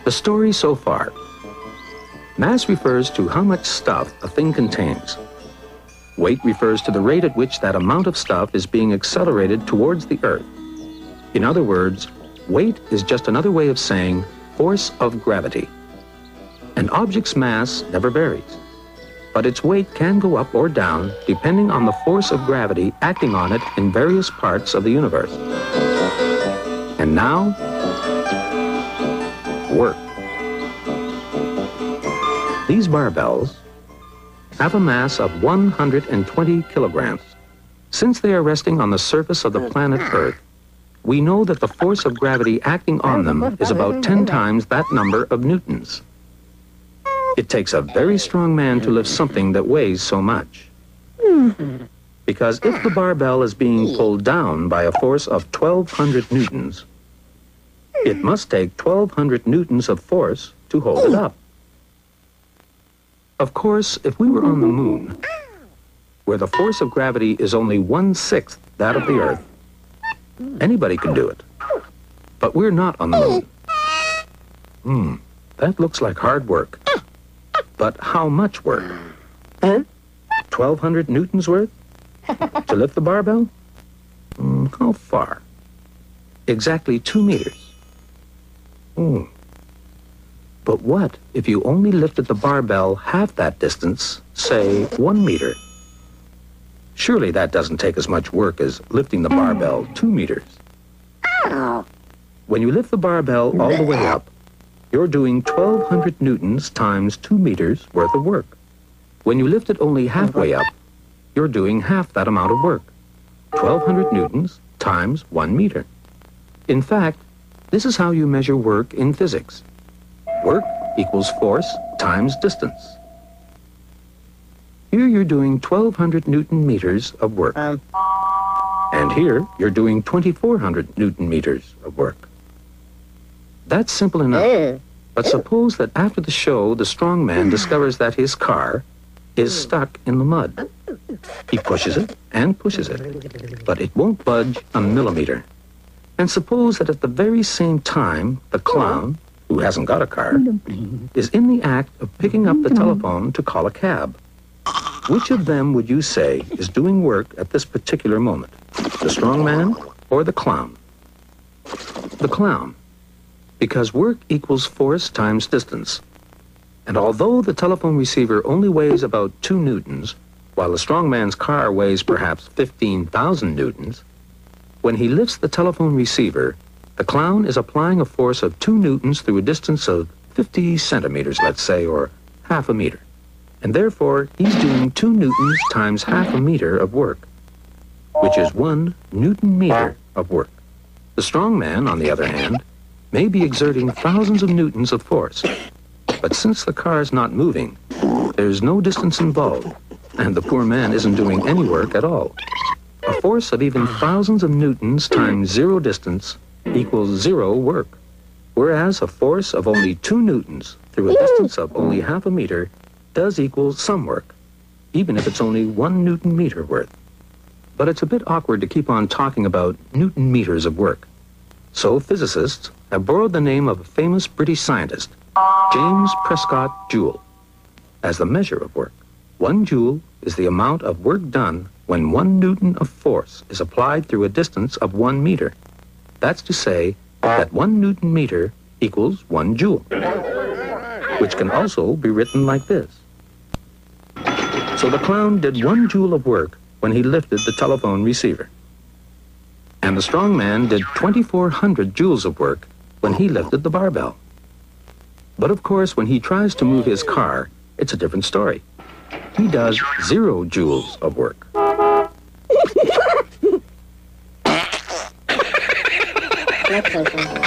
The story so far. Mass refers to how much stuff a thing contains. Weight refers to the rate at which that amount of stuff is being accelerated towards the Earth. In other words, weight is just another way of saying force of gravity. An object's mass never varies, but its weight can go up or down depending on the force of gravity acting on it in various parts of the universe. And now, work. These barbells have a mass of 120 kilograms. Since they are resting on the surface of the planet Earth, we know that the force of gravity acting on them is about 10 times that number of newtons. It takes a very strong man to lift something that weighs so much. Because if the barbell is being pulled down by a force of 1,200 newtons, it must take 1,200 newtons of force to hold it up. Of course, if we were on the moon, where the force of gravity is only 1/6 that of the Earth, anybody could do it. But we're not on the moon. That looks like hard work. But how much work? 1,200 newtons worth? To lift the barbell? How far? Exactly 2 meters. But what if you only lifted the barbell half that distance, say 1 meter? Surely that doesn't take as much work as lifting the barbell 2 meters. When you lift the barbell all the way up, you're doing 1,200 newtons times 2 meters worth of work. When you lift it only halfway up, you're doing half that amount of work. 1,200 newtons times 1 meter. In fact, this is how you measure work in physics. Work equals force times distance. Here you're doing 1,200 newton meters of work. And here you're doing 2,400 newton meters of work. That's simple enough. But suppose that after the show, the strong man discovers that his car is stuck in the mud. He pushes it and pushes it, but it won't budge a millimeter. And suppose that at the very same time, the clown, who hasn't got a car, is in the act of picking up the telephone to call a cab. Which of them would you say is doing work at this particular moment? The strong man or the clown? The clown. Because work equals force times distance. And although the telephone receiver only weighs about 2 newtons, while the strong man's car weighs perhaps 15,000 newtons, when he lifts the telephone receiver, the clown is applying a force of 2 newtons through a distance of 50 centimeters, let's say, or half a meter. And therefore, he's doing 2 newtons times half a meter of work, which is 1 newton meter of work. The strong man, on the other hand, may be exerting thousands of newtons of force. But since the car's not moving, there's no distance involved, and the poor man isn't doing any work at all. A force of even thousands of newtons times 0 distance equals 0 work, whereas a force of only 2 newtons through a distance of only half a meter does equal some work, even if it's only 1 newton meter worth. But it's a bit awkward to keep on talking about newton meters of work. So physicists have borrowed the name of a famous British scientist, James Prescott Joule, as the measure of work. 1 joule is the amount of work done when 1 newton of force is applied through a distance of 1 meter. That's to say that 1 newton meter equals 1 joule, which can also be written like this. So the clown did 1 joule of work when he lifted the telephone receiver. And the strong man did 2,400 joules of work when he lifted the barbell. But of course, when he tries to move his car, it's a different story. He does 0 joules of work. That's okay.